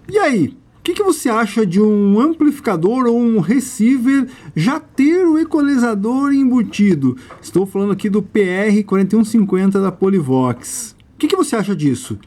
E aí, o que você acha de um amplificador ou um receiver já ter o equalizador embutido? Estou falando aqui do PR4150 da Polivox. O que você acha disso?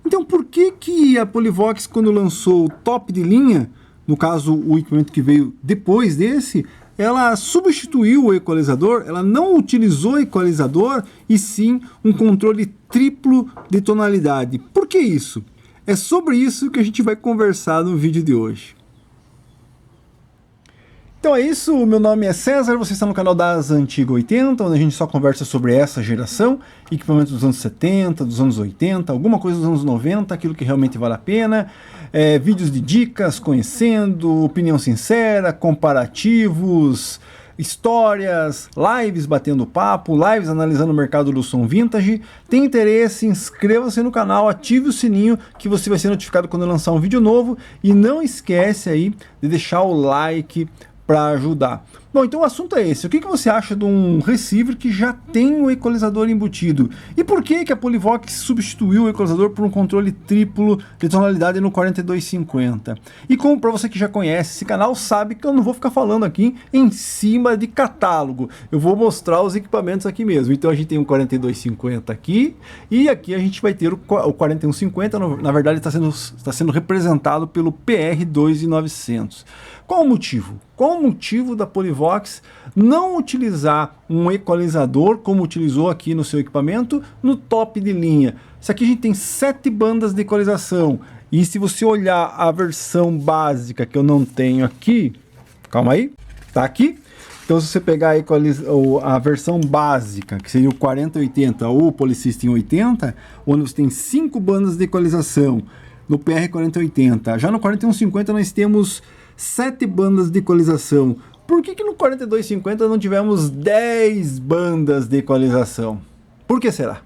Então, por que a Polivox, quando lançou o top de linha, no caso o equipamento que veio depois desse, ela substituiu o equalizador, ela não utilizou equalizador e sim um controle triplo de tonalidade? Por que isso? É sobre isso que a gente vai conversar no vídeo de hoje. Então é isso, meu nome é César, você está no canal das Antiga 80, onde a gente só conversa sobre essa geração, equipamentos dos anos 70, dos anos 80, alguma coisa dos anos 90, aquilo que realmente vale a pena, vídeos de dicas, conhecendo, opinião sincera, comparativos, histórias, lives batendo papo, lives analisando o mercado do som vintage. Tem interesse? Inscreva-se no canal, ative o sininho que você vai ser notificado quando eu lançar um vídeo novo e não esquece aí de deixar o like para ajudar. Bom, então o assunto é esse. O que você acha de um receiver que já tem o equalizador embutido? E por que a Polivox substituiu o equalizador por um controle triplo de tonalidade no 4250? E como para você que já conhece esse canal, sabe que eu não vou ficar falando aqui em cima de catálogo. Eu vou mostrar os equipamentos aqui mesmo. Então a gente tem um 4250 aqui e aqui a gente vai ter o 4150, na verdade está sendo representado pelo PR2900. Qual o motivo? Qual o motivo da Polivox não utilizar um equalizador, como utilizou aqui no seu equipamento, no top de linha? Isso aqui a gente tem 7 bandas de equalização. E se você olhar a versão básica, que eu não tenho aqui, calma aí, tá aqui. Então se você pegar a versão básica, que seria o 4080 ou o Polysystem 80, onde você tem 5 bandas de equalização no PR4080. Já no 4150 nós temos 7 bandas de equalização. Por que no 4250 não tivemos 10 bandas de equalização? Por que será?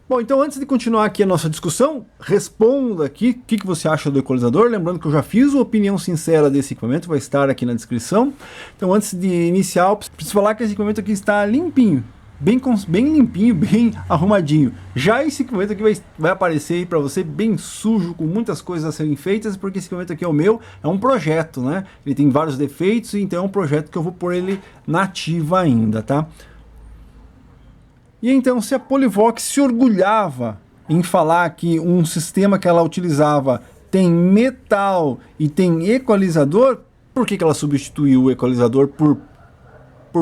Bom, então antes de continuar aqui a nossa discussão, responda aqui o que você acha do equalizador. Lembrando que eu já fiz uma opinião sincera desse equipamento, vai estar aqui na descrição. Então antes de iniciar, eu preciso falar que esse equipamento aqui está limpinho. Bem limpinho, bem arrumadinho. Já esse equipamento aqui vai aparecer aí para você bem sujo, com muitas coisas a serem feitas, porque esse equipamento aqui é o meu, é um projeto, né? Ele tem vários defeitos, então é um projeto que eu vou pôr ele na ativa ainda, tá? E então, se a Polivox se orgulhava em falar que um sistema que ela utilizava tem metal e tem equalizador, por que ela substituiu o equalizador por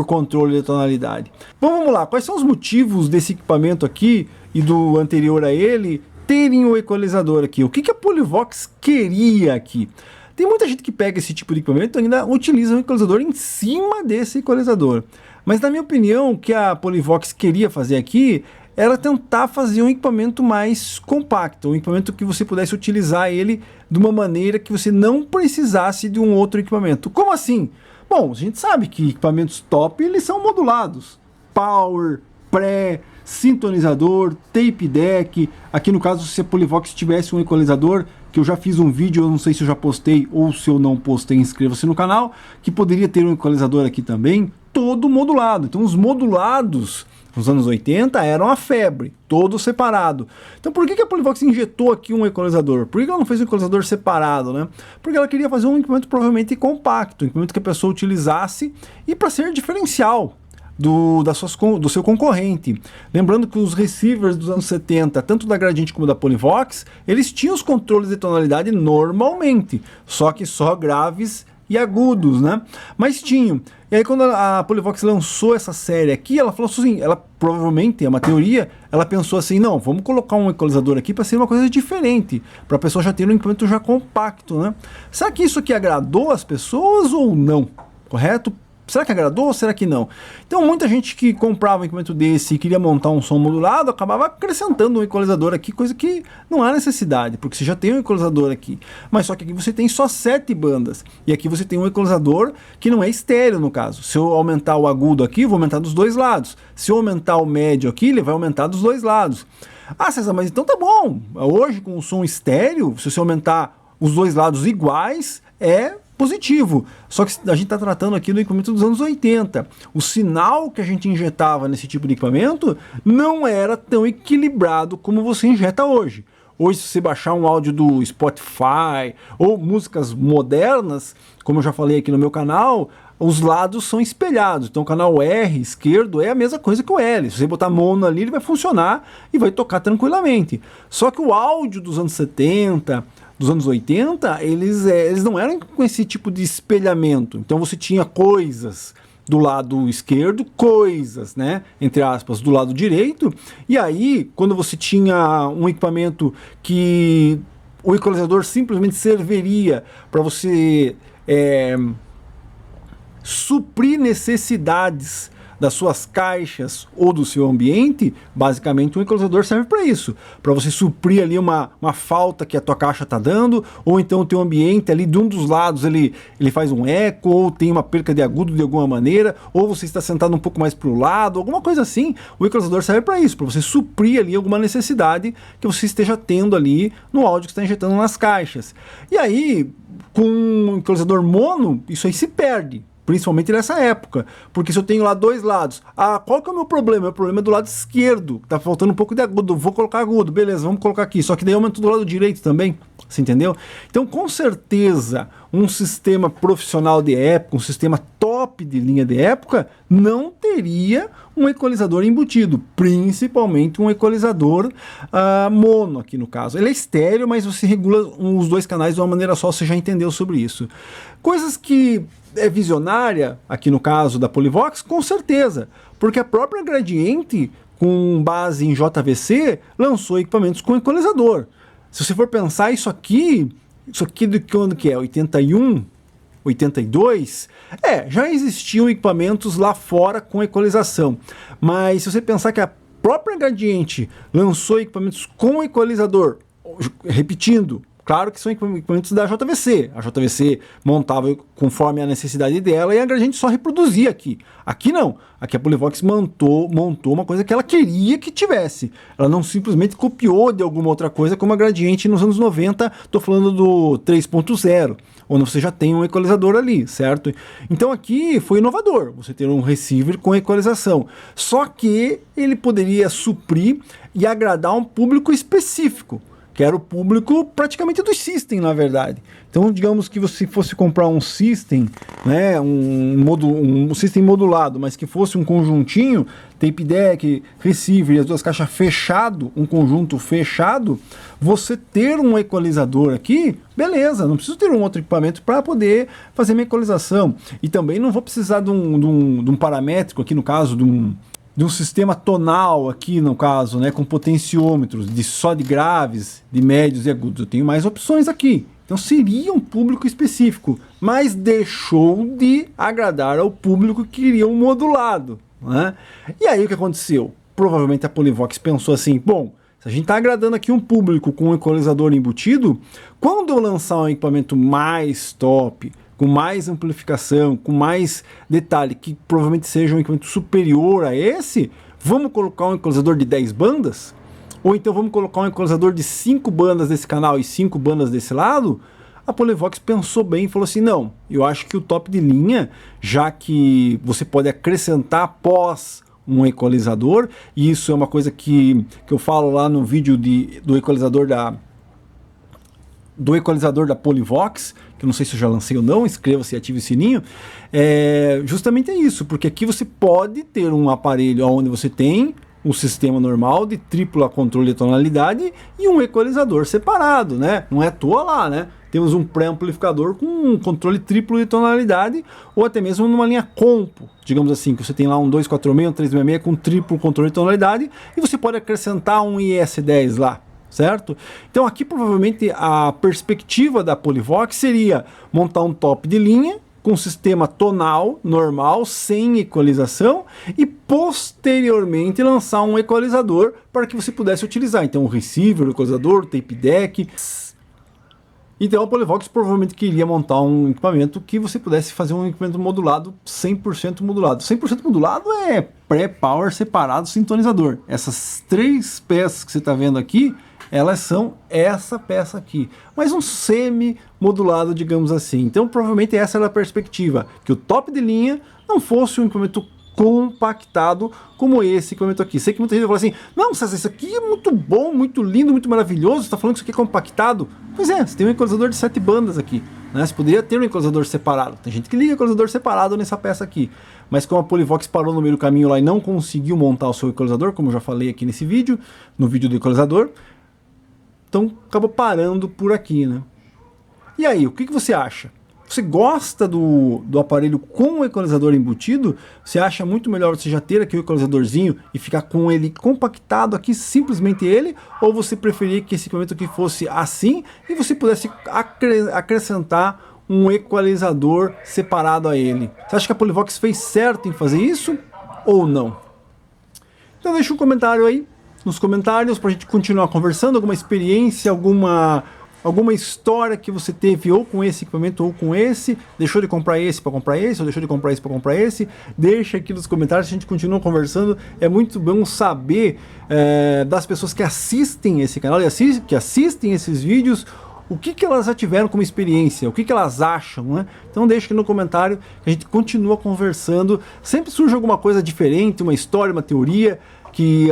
controle de tonalidade? Bom, vamos lá, quais são os motivos desse equipamento aqui e do anterior a ele terem o equalizador aqui? O que a Polivox queria aqui? Tem muita gente que pega esse tipo de equipamento e ainda utiliza um equalizador em cima desse equalizador. Mas na minha opinião, o que a Polivox queria fazer aqui era tentar fazer um equipamento mais compacto, um equipamento que você pudesse utilizar ele de uma maneira que você não precisasse de um outro equipamento. Como assim? Bom, a gente sabe que equipamentos top, eles são modulados. Power, pré, sintonizador, tape deck. Aqui no caso, se a Polivox tivesse um equalizador, que eu já fiz um vídeo, eu não sei se eu já postei ou se eu não postei, inscreva-se no canal, que poderia ter um equalizador aqui também, todo modulado. Então os modulados nos anos 80 eram a febre, todo separado. Então por que a Polivox injetou aqui um equalizador? Por que ela não fez um equalizador separado, né? Porque ela queria fazer um equipamento provavelmente compacto, um equipamento que a pessoa utilizasse e para ser diferencial do seu concorrente. Lembrando que os receivers dos anos 70, tanto da Gradiente como da Polivox, eles tinham os controles de tonalidade normalmente, só que só graves e agudos, né? Mas tinham. E aí quando a Polivox lançou essa série aqui, ela falou assim, ela provavelmente, é uma teoria, ela pensou assim, não, vamos colocar um equalizador aqui para ser uma coisa diferente, para a pessoa já ter um equipamento já compacto, né? Será que isso aqui agradou as pessoas ou não? Correto? Será que agradou ou será que não? Então muita gente que comprava um equipamento desse e queria montar um som modulado, acabava acrescentando um equalizador aqui, coisa que não há necessidade, porque você já tem um equalizador aqui. Mas só que aqui você tem só 7 bandas, e aqui você tem um equalizador que não é estéreo no caso. Se eu aumentar o agudo aqui, eu vou aumentar dos dois lados. Se eu aumentar o médio aqui, ele vai aumentar dos dois lados. Ah, César, mas então tá bom. Hoje com o som estéreo, se você aumentar os dois lados iguais, é positivo. Só que a gente está tratando aqui do equipamento dos anos 80. O sinal que a gente injetava nesse tipo de equipamento não era tão equilibrado como você injeta hoje. Hoje, se você baixar um áudio do Spotify ou músicas modernas, como eu já falei aqui no meu canal, os lados são espelhados. Então o canal R esquerdo é a mesma coisa que o L. Se você botar mono ali, ele vai funcionar e vai tocar tranquilamente. Só que o áudio dos anos 70, dos anos 80, eles não eram com esse tipo de espelhamento. Então você tinha coisas do lado esquerdo, coisas, né, entre aspas, do lado direito, e aí, quando você tinha um equipamento que o equalizador simplesmente serviria para você suprir necessidades das suas caixas ou do seu ambiente, basicamente um equalizador serve para isso, para você suprir ali uma falta que a tua caixa está dando, ou então o teu ambiente ali de um dos lados ele faz um eco, ou tem uma perca de agudo de alguma maneira, ou você está sentado um pouco mais para o lado, alguma coisa assim. O equalizador serve para isso, para você suprir ali alguma necessidade que você esteja tendo ali no áudio que está injetando nas caixas. E aí, com um equalizador mono, isso aí se perde. Principalmente nessa época, porque se eu tenho lá dois lados, qual que é o meu problema? O problema é do lado esquerdo, tá faltando um pouco de agudo, vou colocar agudo, beleza, vamos colocar aqui, só que daí aumenta do lado direito também, você entendeu? Então com certeza um sistema profissional de época, um sistema top de linha de época, não teria um equalizador embutido, principalmente um equalizador mono aqui no caso. Ele é estéreo, mas você regula os dois canais de uma maneira só, você já entendeu sobre isso. Coisas que é visionária, aqui no caso da Polivox, com certeza, porque a própria Gradiente, com base em JVC, lançou equipamentos com equalizador. Se você for pensar isso aqui de quando que é? 81? 82? Já existiam equipamentos lá fora com equalização, mas se você pensar que a própria Gradiente lançou equipamentos com equalizador, repetindo, claro que são equipamentos da JVC. A JVC montava conforme a necessidade dela e a Gradiente só reproduzia aqui. Aqui não. Aqui a Polivox montou uma coisa que ela queria que tivesse. Ela não simplesmente copiou de alguma outra coisa como a Gradiente nos anos 90. Estou falando do 3.0, onde você já tem um equalizador ali, certo? Então aqui foi inovador, você ter um receiver com equalização. Só que ele poderia suprir e agradar um público específico, que era o público praticamente do system, na verdade. Então, digamos que você fosse comprar um system, né, um system modulado, mas que fosse um conjuntinho, tape deck, receiver e as duas caixas fechado, um conjunto fechado, você ter um equalizador aqui, beleza, não preciso ter um outro equipamento para poder fazer minha equalização. E também não vou precisar de um paramétrico, aqui no caso, de um sistema tonal aqui no caso, né, com potenciômetros só de graves, de médios e agudos. Eu tenho mais opções aqui. Então seria um público específico, mas deixou de agradar ao público que queria um modulado, né? E aí o que aconteceu? Provavelmente a Polivox pensou assim, bom, se a gente está agradando aqui um público com um equalizador embutido, quando eu lançar um equipamento mais top, com mais amplificação, com mais detalhe, que provavelmente seja um equipamento superior a esse, vamos colocar um equalizador de 10 bandas? Ou então vamos colocar um equalizador de 5 bandas desse canal e 5 bandas desse lado? A Polivox pensou bem e falou assim, não, eu acho que o top de linha, já que você pode acrescentar após um equalizador, e isso é uma coisa que eu falo lá no vídeo do equalizador da Polivox, que eu não sei se eu já lancei ou não, inscreva-se e ative o sininho, justamente é isso, porque aqui você pode ter um aparelho onde você tem um sistema normal de tripla controle de tonalidade e um equalizador separado, né? Não é à toa lá, né? Temos um pré-amplificador com um controle triplo de tonalidade, ou até mesmo numa linha compo, digamos assim, que você tem lá um 246, um 366 com triplo controle de tonalidade, e você pode acrescentar um IS-10 lá, certo? Então aqui provavelmente a perspectiva da Polivox seria montar um top de linha com sistema tonal normal, sem equalização, e posteriormente lançar um equalizador para que você pudesse utilizar. Então o receiver, o equalizador, o tape deck. Então a Polivox provavelmente queria montar um equipamento que você pudesse fazer um equipamento modulado, 100% modulado. 100% modulado é pré-power separado sintonizador. Essas três peças que você está vendo aqui, elas são essa peça aqui, mas um semi-modulado, digamos assim. Então provavelmente essa era a perspectiva, que o top de linha não fosse um equipamento compactado como esse equipamento aqui. Sei que muita gente vai falar assim, não, César, isso aqui é muito bom, muito lindo, muito maravilhoso, você está falando que isso aqui é compactado? Pois é, você tem um equalizador de 7 bandas aqui, né? Você poderia ter um equalizador separado. Tem gente que liga equalizador separado nessa peça aqui, mas como a Polivox parou no meio do caminho lá e não conseguiu montar o seu equalizador, como eu já falei aqui nesse vídeo, no vídeo do equalizador, então acabou parando por aqui, né? E aí, o que você acha? Você gosta do aparelho com o equalizador embutido? Você acha muito melhor você já ter aqui o equalizadorzinho e ficar com ele compactado aqui, simplesmente ele? Ou você preferia que esse equipamento aqui fosse assim e você pudesse acrescentar um equalizador separado a ele? Você acha que a Polivox fez certo em fazer isso ou não? Então deixa um comentário aí nos comentários pra gente continuar conversando, alguma experiência, alguma história que você teve ou com esse equipamento ou com esse, deixou de comprar esse para comprar esse, ou deixou de comprar esse para comprar esse, deixa aqui nos comentários, a gente continua conversando. É muito bom saber das pessoas que assistem esse canal, que assistem esses vídeos, o que elas já tiveram como experiência, o que elas acham, né? Então deixa aqui no comentário que a gente continua conversando. Sempre surge alguma coisa diferente, uma história, uma teoria que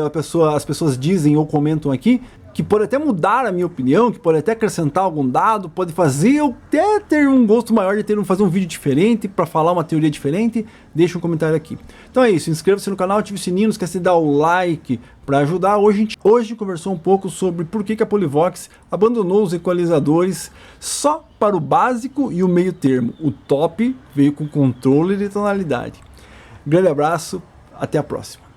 as pessoas dizem ou comentam aqui, que pode até mudar a minha opinião, que pode até acrescentar algum dado, pode fazer eu até ter um gosto maior de fazer um vídeo diferente, para falar uma teoria diferente. Deixa um comentário aqui. Então é isso, inscreva-se no canal, ative o sininho, não esquece de dar o like para ajudar. Hoje a gente conversou um pouco sobre por que a Polivox abandonou os equalizadores só para o básico e o meio termo. O top veio com controle de tonalidade. Grande abraço, até a próxima.